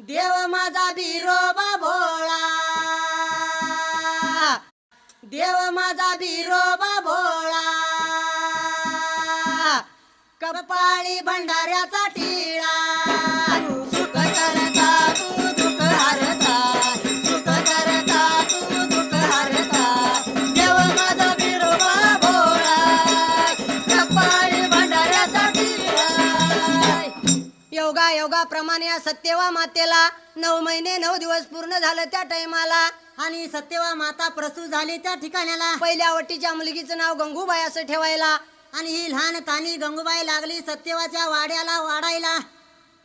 देव माझा बिरोबा भोळा, देव माझा बिरोबा भोळा, कपाळी भंडाऱ्याचा टिळा, सुख करता तू दुःख हरता, सुख करता तू दुःख हरता, देव माझा बिरोबा भोळा, कपाळी भंडाऱ्याचा टिळा. योगा योगाप्रमाणे या सत्यवा मातेला 9 महिने 9 दिवस पूर्ण झालं त्या टायमाला, आणि सत्यवा माता प्रसूत झाली त्या ठिकाणाला. पहिल्या वटीच्या मुलगीचं नाव गंगूबाई असं ठेवायला, आणि ही लहान तानी गंगूबाई लागली सत्यवाच्या वाड्याला वाढायला.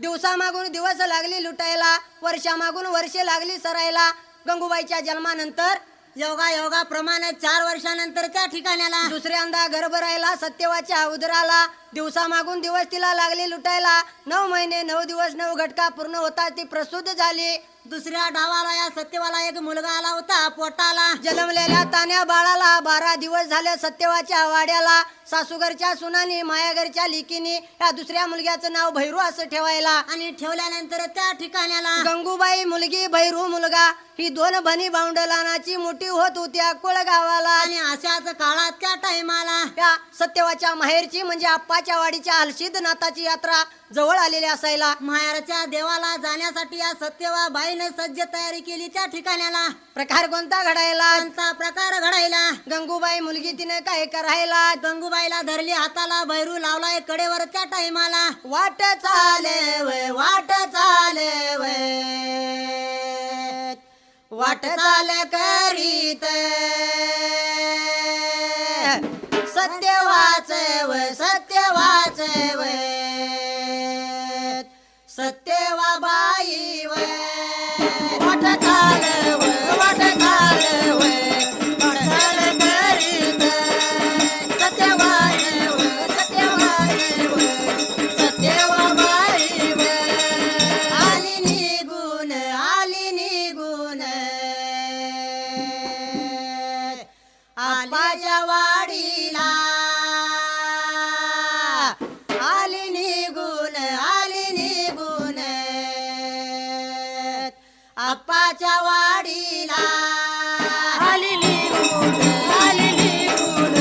दिवसामागून दिवस लागली लुटायला, वर्षामागून वर्षे लागली सरायला. गंगूबाईच्या जन्मानंतर योगा योगाप्रमाणे 4 वर्षानंतर त्या ठिकाणाला दुसऱ्यांदा गर्भ राहिला सत्यवाच्या उदराला. दिवसामागून दिवस तिला लागले लुटायला. 9 महिने 9 दिवस 9 घटका पूर्ण होता ती प्रसूत झाली. दुसऱ्या डावाला या सत्यवाला एक मुलगा आला होता पोटाला. जन्मलेल्या तान्या बाळाला 12 दिवस झाले सत्यवाच्या वाड्याला. सासूघरच्या सुनानी मायाघरच्या लिकीनी या दुसऱ्या मुलग्याचं नाव भैरू असं ठेवायला, आणि ठेवल्यानंतर त्या ठिकाणाला गंगूबाई मुलगी भैरू मुलगा ही 2 बनी भावंडलानाची मोठी होत होत्या कोळगावाला. आणि अशाच काळात त्या टाइमाला त्या सत्यवाच्या माहेरची म्हणजे आप्पाच्या वाडीच्या हलशीद नाथाची यात्रा जवळ आलेली असायला. माहेरच्या देवाला जाण्यासाठी या सत्यवा बाईनं सज्ज तयारी केली. त्या ठिकाणाला प्रकार कोणता घडायला, कोणता प्रकार घडायला. गंगूबाई मुलगी तिने काय करायला, गंगूबाईला धरली हाताला, भैरू लावलाय कडेवर त्या टाइमाला. वाट चाले वय, वाट चाले वय, वाट चाले करीत सत्यवाचे वय, सत्यवाचे वय, सत्यवा बाई वय. वाट चाले वय, वाट चाले वय, वाट चाले करीत सत्यवाचे वय, सत्यवाचे वय, सत्यवा बाई वय. आली निघून, आली निघून आप्पाच्या वाडीला, आली निघून, आली निघून आप्पाच्या वाडीला, आली निघून, आली निघून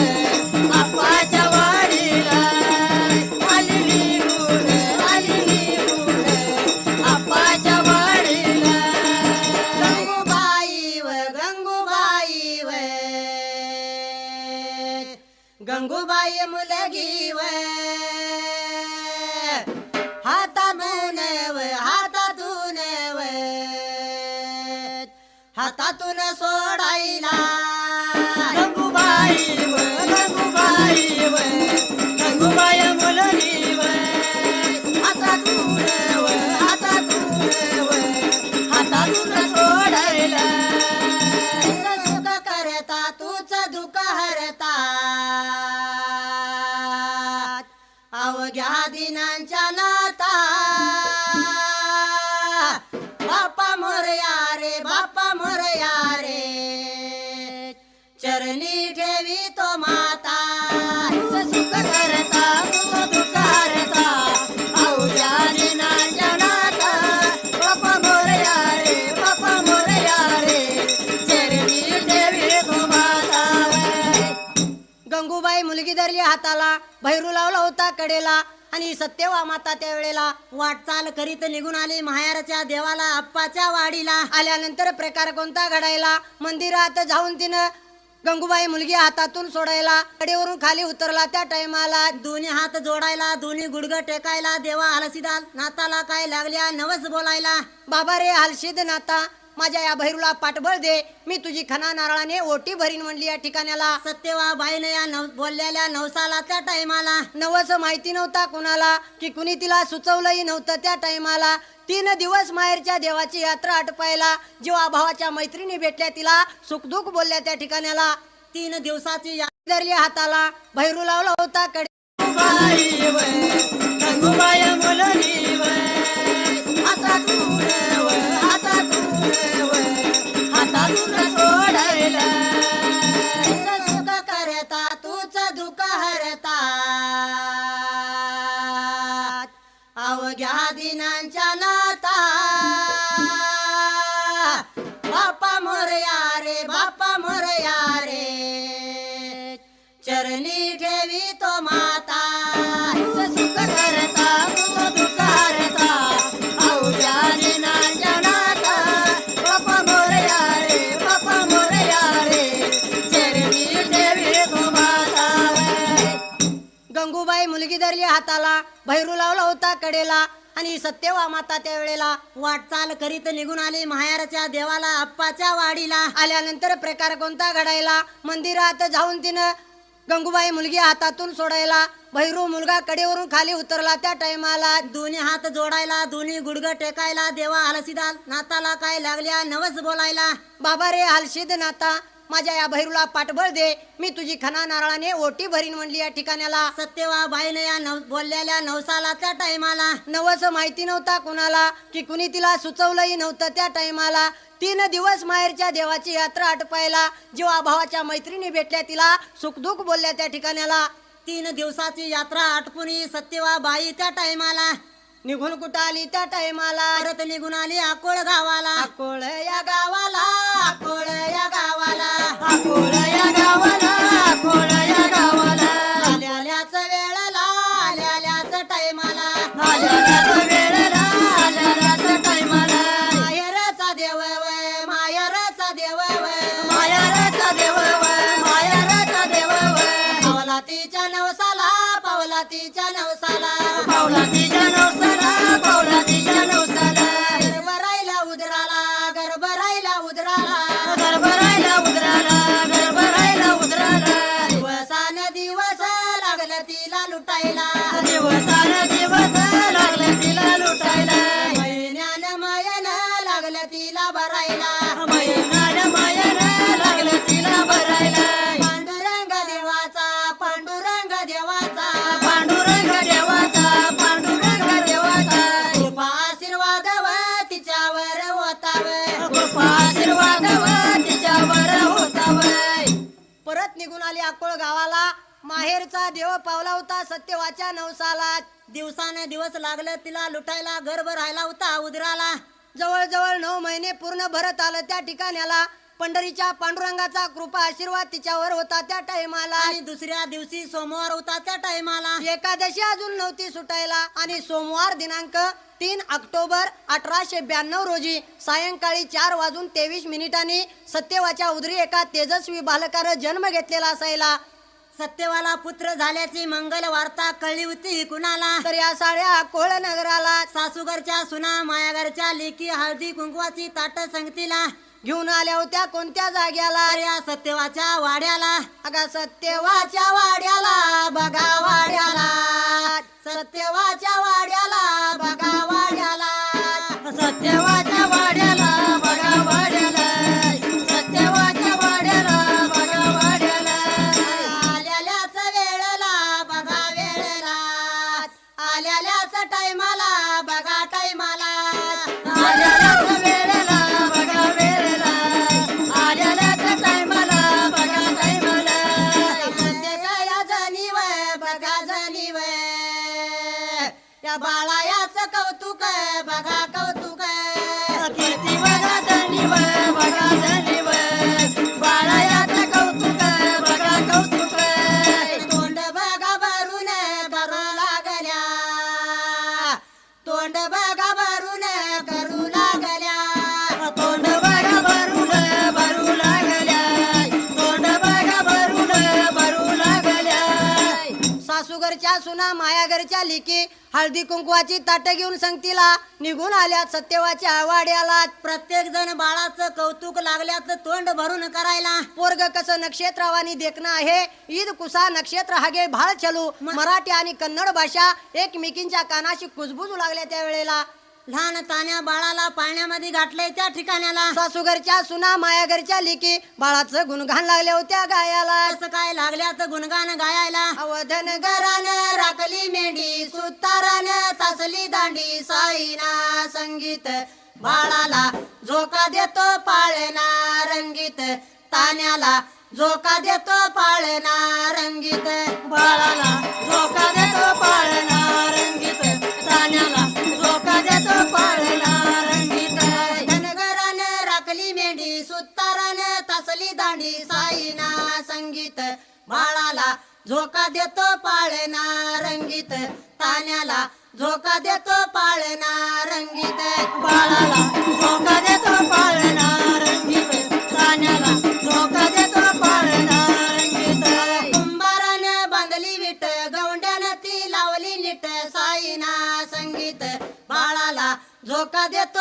आप्पाच्या वाडीला, आली निघून, आली निघून आप्पाच्या वाडीला. गंगूबाई व, गंगूबाई व, गंगूबाई मुलगी व, हातातून व, हातातून व, हातातून सोडायला. गंगूबाई व, गंगूबाई व, गंगूबाई मुलगी व, हातातून व, हातातून व, हातातून सोडायला. तुझं सुख करता तूच दुःख हरता, अवघ्या दिनांच्या नाता. बापा मोरया रे, बापा मोरया रे, चरणी ठेवी तो माता. तुझं सुख करता तुझं दुःख हरता, अवघ्या दिनांच्या नाता. बापा मोरया रे, बापा मोरया रे, चरणी ठेवी तो माता. गंगूबाई मुलगी धरली हाताला, भैरू लावला होता कडेला, आणि सत्यवा माता त्यावेळेला वाटचाल करीत निघून आली माहेरच्या देवाला आप्पाच्या वाडीला. आल्यानंतर प्रकार कोणता घडायला, मंदिरात जाऊन तिनं गंगूबाई मुलगी हातातून सोडायला कडेवरून खाली उतरला. त्या टायमाला दोन्ही हात जोडायला, दोन्ही गुडघे टेकायला. देवा हलसीदा नाताला काय लागल्या नवस बोलायला. बाबा रे हलसीद नाता, माझ्या या भैरूला पाठबळ दे, मी तुझी खना नारळाने ओटी भरीन म्हणली. या ठिकाणाला सत्यवा बाईने या बोललेल्या नवसाला त्या टायमाला नवस माहिती नव्हता कुणाला, की कुणी तिला सुचवलंही नव्हतं. त्या टायमाला 3 दिवस माहेरच्या देवाची यात्रा आटपायला. जेव्हा भावाच्या मैत्रिणी भेटल्या तिला सुखदुःख बोलल्या. त्या ठिकाणाला 3 दिवसाची यात्रा धरली हाताला, भैरू लावला होता कडे. गंगूबाई वय, गंगूबाई मुलगी वय, हातातून वय, हातातून वय, हातातून सोडायला. तुझं सुख करता तूच दुःख हरता, अवघ्या दिनांच्या नाता. भैरू लावला होता कडेला आणि सत्यवा माता त्या वेळेला वाटचाल करीत निघून आली माहेरच्या देवाला अप्पाच्या वाडीला. आल्यानंतर प्रकार कोणता घडायला, मंदिरात जाऊन तिनं गंगूबाई मुलगी हातातून सोडायला. भैरू मुलगा कडेवरून खाली उतरला त्या टायमाला दोन्ही हात जोडायला, दोन्ही गुडघ टेकायला. देवा हलसीदा नाताला काय लागल्या नवस बोलायला. बाबा रे हलशीद नाता, माझ्या या भैरूला पाठबळ दे, मी तुझी खना नारळाने ओटी भरीन म्हणली या ठिकाण्याला. सत्यवा बाईने या बोललेल्या नवसाला त्या टायमाला नवस माहिती नव्हता कुणाला, की कुणी तिला सुचवलंही नव्हतं त्या टायमाला. 3 दिवस माहेरच्या देवाची यात्रा आटपायला. जेव्हा भावाच्या मैत्रिणी भेटल्या तिला सुखदुःख बोलल्या त्या ठिकाण्याला. 3 दिवसाची यात्रा आटपून सत्यवा बाई त्या टायमाला निघून कुठं आली त्या टायमाला परत निघून आली अकोळ गावाला. अकोळ या गावाला, अकोळ या गावाला, अकोळ या गावाला, अकोळ या गावाला. आल्याल्याच वेळेला, आल्याल्याच टायमाला, आल्याल्याच वेळेला, आल्याल्याच टायमाला. माहेरचा देव वय, माहेरचा देव वय, माहेरचा देव वय, माहेरचा देव वय. पावला तिच्या नवसाला, पावला तिच्या नवसाला, पावला तिच्या नवसाला, पावला तिच्या नवसाला. गर्भ राहिला उदराला, गर्भ राहिला उदराला, गर्भ राहिला उदराला, गर्भ राहिला उदराला. दिवसान दिवस लागलं तिला लुटायला, दिवसान दिवस लागलं तिला लुटायला. महिन्यान मायन लागलं तिला भरायला, महिन्यान मायन लागलं तिला भरायला. पांडुरंग देवाचा, पांडुरंग देवाचा, पांडुरंग देवाचा, पांडुरंग देवाचा. कृपा आशीर्वाद व तिच्यावर होताव, कृपा आशीर्वाद व तिच्यावर होताव. परत निघून आली अकोळ गावाला. माहेरचा देव पावला होता सत्यवाच्या नवसाला. दिवसाने दिवस लागलं तिला लुटायला, गर्भ राहिला होता उदराला. जवळजवळ 9 महिने पूर्ण भरत आलं त्या ठिकाण्याला. पंढरीच्या पांडुरंगाचा कृपा आशीर्वाद तिच्यावर होता त्या टायमाला. आणि दुसऱ्या दिवशी सोमवार होता त्या टायमाला. एकादशी अजून नव्हती सुटायला आणि सोमवार दिनांक 3 ऑक्टोबर 1892 रोजी सायंकाळी 4:23 सत्यवाच्या उदरी एका तेजस्वी बालकानं जन्म घेतलेला असायला. सत्यवाला पुत्र झाल्याची मंगल वार्ता कळली होती कुणाला, तर या साड्या अकोळ नगराला. सासूघरच्या सुना, मायाघरच्या लेकी हळदी कुंकवाची ताट संगतीला घेऊन आल्या होत्या कोणत्या जाग्याला, या सत्यवाच्या वाड्याला. अगा सत्यवाच्या वाड्याला बघा वाड्याला, सत्यवाच्या वाड्याला बघा वाड्याला, सत्यवाच्या वाड्याला बघा वाड्याला, सत्यवाच्या वाड्याला बघा वाड्याला. आल्याल्याच वेळेला बघा वेळेला, आल्याल्याच टायमाला बघा टायमाला, आल्याल्याच वेळेला बघा वेळेला, आल्याल्याच टायमाला बघा टायमाला. प्रत्येका जणीव बघा जणीव, या बाळायाच कौतुक बघा कौतुक. कीर्ती बघा जणीव, बघा जणीव, बाळायाच कौतुक बघा कौतुक. तोंड बघा भरून भरू लागल्या, तोंड बघा भरून करू लागल्या, तोंड बघा भरून भरू लागल्या, तोंड बघा भरून भरू लागल्या. सासूघरच्या सुना, मायाघरच्या लेकी हळदी कुंकवाची ताट घेऊन संगतीला निघून आल्या सत्यवाच्या वाड्याला. प्रत्येक जण बाळाचं कौतुक लागल्याचं तोंड भरून करायला. पोरग कसं नक्षत्रवाणी देखणं आहे. ईद कुसा नक्षत्र हागे भाळ चलू. मराठी आणि कन्नड भाषा एकमेकींच्या कानाशी कुजबुजू लागल्या त्यावेळेला. लहान तान्या बाळाला पाण्यामध्ये घातलंय त्या ठिकाण्याला. सासूघरच्या सुना, मायाघरच्या लेकी बाळाचं गुणगान लागल्या होत्या गायाला. असं काय लागल्याचं गुणगान गायला. अवधन घरान राखली मेंढी, सुतारान तासली दांडी, साईना संगीत बाळाला झोका देतो पाळणा रंगीत, तान्याला झोका देतो पाळणा रंगीत, बाळाला झोका देतो पाळणा रंगीत, तान्याला झोका देतो पाळणा रंगीत. धनगरान राखली मेंढी, सुतारान तासली दांडी, साईना संगीत बाळाला झोका देतो पाळणा रंगीत, तान्याला झोका देतो पाळणा रंगीत, बाळाला झोका देतो पाळणा रंगीत, तान्याला झोका देतो पाळणा रंगीत. कुंभारान बांधली विट, गवंड्यानं ती लावली नीट, साई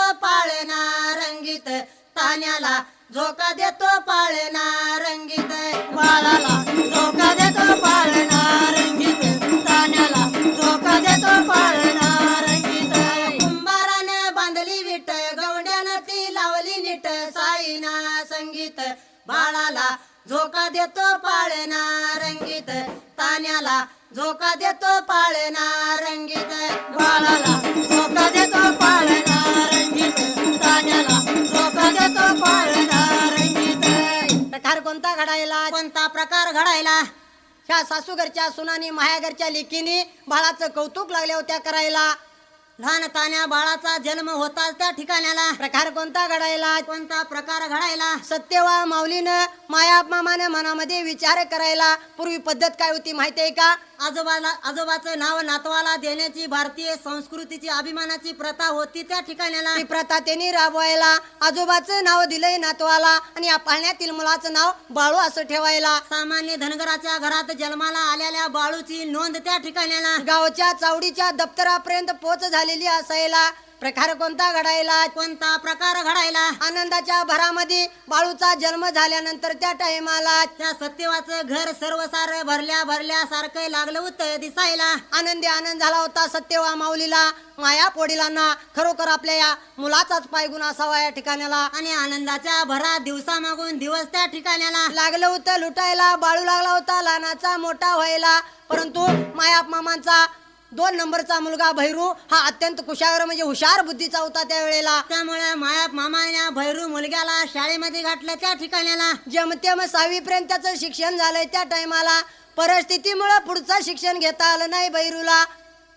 देतो पाळणा रंगीत तान्याला झोका देतो पाळणा रंगीत बाळाला झोका देतो पाळणा रंगीत तान्याला झोका देतो पाळणा रंगीत कुंभारानं बांधली विट गवंड्यानं ती लावली नीट साईना संगीत बाळाला झोका देतो पाळणा रंगीत तान्याला झोका देतो पाळणा रंगीत बाळाला झोका देतो पाळणा रंगीत तान्याला झोका देतो पाळणा रंगीत प्रकार कोणता घडायला कोणता प्रकार घडायला ह्या सासूघरच्या सुनानी मायाघरच्या लेकीनी बाळाचं कौतुक लागल्या होत्या करायला लहान तान्या बाळाचा जन्म होताच त्या ठिकाणाला प्रकार कोणता घडायला कोणता प्रकार घडायला सत्यवा माऊलीनं माया मामानं मनामध्ये विचार करायला पूर्वी पद्धत काय होती माहितीये का आजोबाचं नाव नातवाला देण्याची भारतीय संस्कृतीची अभिमानाची प्रथा होती त्या ठिकाणाला ती प्रथा त्यांनी राबवायला आजोबाचं नाव दिलंय नातवाला आणि या पाळण्यातील मुलाचं नाव बाळू असं ठेवायला सामान्य धनगराच्या घरात जन्माला आलेल्या बाळूची नोंद त्या ठिकाणाला गावच्या चावडीच्या दप्तरापर्यंत पोच झालेली असायला प्रकार कोणता घडायला कोणता प्रकार घडायला आनंदाच्या भरामध्ये बाळूचा जन्म झाल्यानंतर त्या टाइमाला त्या सत्यवाचं घर सर्वसार भरल्या सारखं लागलं होतं दिसायला आनंदी आनंद झाला होता सत्यवा माऊलीला माया पोडिलांना खरोखर आपल्या या मुलाचाच पायगुण असावा या ठिकाणाला आणि आनंदाच्या भरा दिवसामागून दिवस त्या ठिकाणाला लागलं होतं लुटायला बाळू लागला होता लहानाचा मोठा व्हायला परंतु माया मामांचा 2 नंबरचा मुलगा भैरू हा अत्यंत कुशाग्र म्हणजे हुशार बुद्धीचा होता त्या वेळेला त्यामुळे माया मामाने भैरू मुलग्याला शाळेमध्ये घातलं त्या ठिकाणाला जेमतेम 6वी पर्यंत त्याचं शिक्षण झालंय त्या टायमाला परिस्थितीमुळे पुढचं शिक्षण घेता आलं नाही भैरूला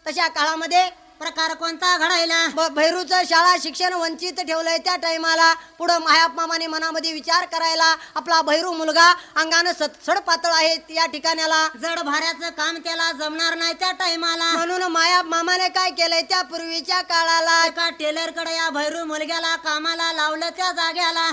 तशा काळामध्ये प्रकार कोणता घडायला भैरूचं शाळा शिक्षण वंचित ठेवलंय त्या टायमाला पुढं मायाप मामाने मनामध्ये विचार करायला आपला भैरू मुलगा अंगानं सडसड पातळ आहे या ठिकाणाला जड भाऱ्याचं काम त्याला जमणार नाही त्या टायमाला म्हणून मायाप मामाने काय केलंय त्या पूर्वीच्या काळाला एका टेलर कडे या भैरू मुलग्याला कामाला लावलं त्या जाग्याला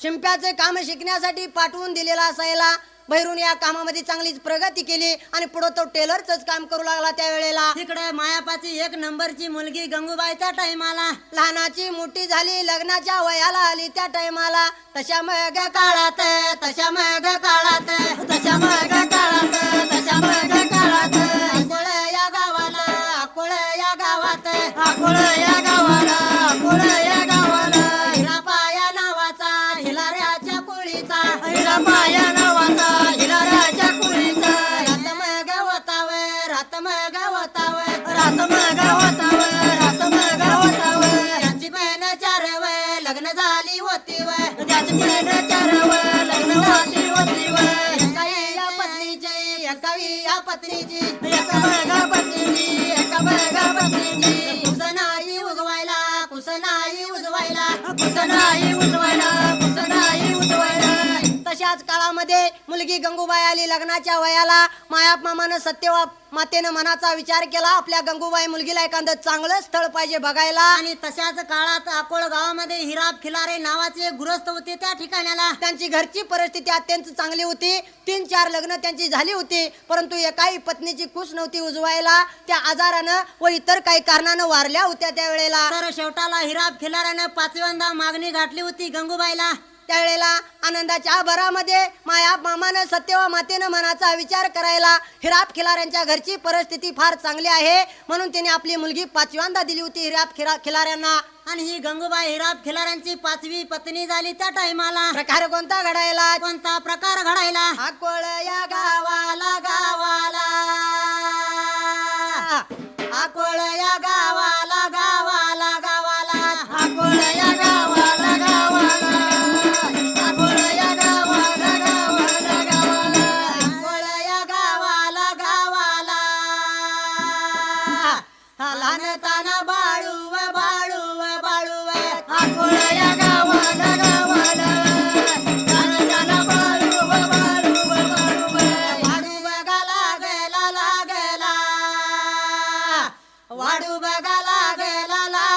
शिंप्याचे काम शिकण्यासाठी पाठवून दिलेला असायला भैरून या कामामध्ये चांगलीच प्रगती केली आणि पुढे तो टेलरच काम करू लागला त्या वेळेला तिकडे मायापाची 1 नंबरची मुलगी गंगूबाई त्या टाइमाला लहानाची मोठी झाली लग्नाच्या वयाला आली त्या टाइमाला तशा मग काळात तशा मग काळात तशा मग काळात तशा मग काळात अकोळ या गावाला अकोळ या गावात अकोळ या गावाला अकोळ या गावाला हिरापाया नावाचा हिलाऱ्याच्या कोळीचा हिरापाया नावाचा हिलाऱ्याच्या कुळीचा रातम गावताव रातम गावताव रातम गावताव रातम गावताव त्याची बहीण 4 वय लग्न झाली होती वय त्याची बहीण 4 वय लग्न झाली होती वय एकाही या पत्नीची एकाही या पत्नीची एका बघा पत्नीची एका बघा पत्नीची कुसनाई उजवायला कुसनाई उजवायला कुसनाई उजवायला कुसनाई उजवायला तशाच काळामध्ये मुलगी गंगूबाई आली लग्नाच्या वयाला मायाप मामानं सत्यवा मातेनं मनाचा विचार केला आपल्या गंगूबाई मुलगीला एखादं चांगलं स्थळ पाहिजे बघायला आणि तशाच काळात अकोळ गावामध्ये हिराब खिलारे नावाचे गृहस्थ होते त्या ठिकाणाला त्यांची घरची परिस्थिती अत्यंत चांगली होती 3-4 लग्न त्यांची झाली होती परंतु एकाही पत्नीची कुस नव्हती उजवायला त्या आजारानं व इतर काही कारणानं वारल्या होत्या त्या वेळेला तर शेवटाला हिराब खिलाऱ्यानं 5व्यांदा मागणी घातली होती गंगूबाईला त्यावेळेला आनंदाच्या भरामध्ये माया मामानं सत्यवा मातेनं मनाचा विचार करायला हिराब खिलाऱ्यांच्या घरची परिस्थिती फार चांगली आहे म्हणून तिने आपली मुलगी 5व्यांदा दिली होती हिराब खिलाऱ्यांना आणि ही गंगूबाई हिराब खिलाऱ्यांची 5वी पत्नी झाली त्या टाइमाला प्रकार कोणता घडायला कोणता प्रकार घडायला अकोळ या गावाला गावाला अकोळ या गावाला गावाला गावाला अकोळ या गावाला गावाला अकोळ या गावाला गावाला गावाला अकोळ या गावाला गावाला लहान ताना बाळू बाळू अकोळ या गावाला गावाला गावाला बाळू बाळू बाळू वाडू बघा लागला लागला वाडू बघा लागला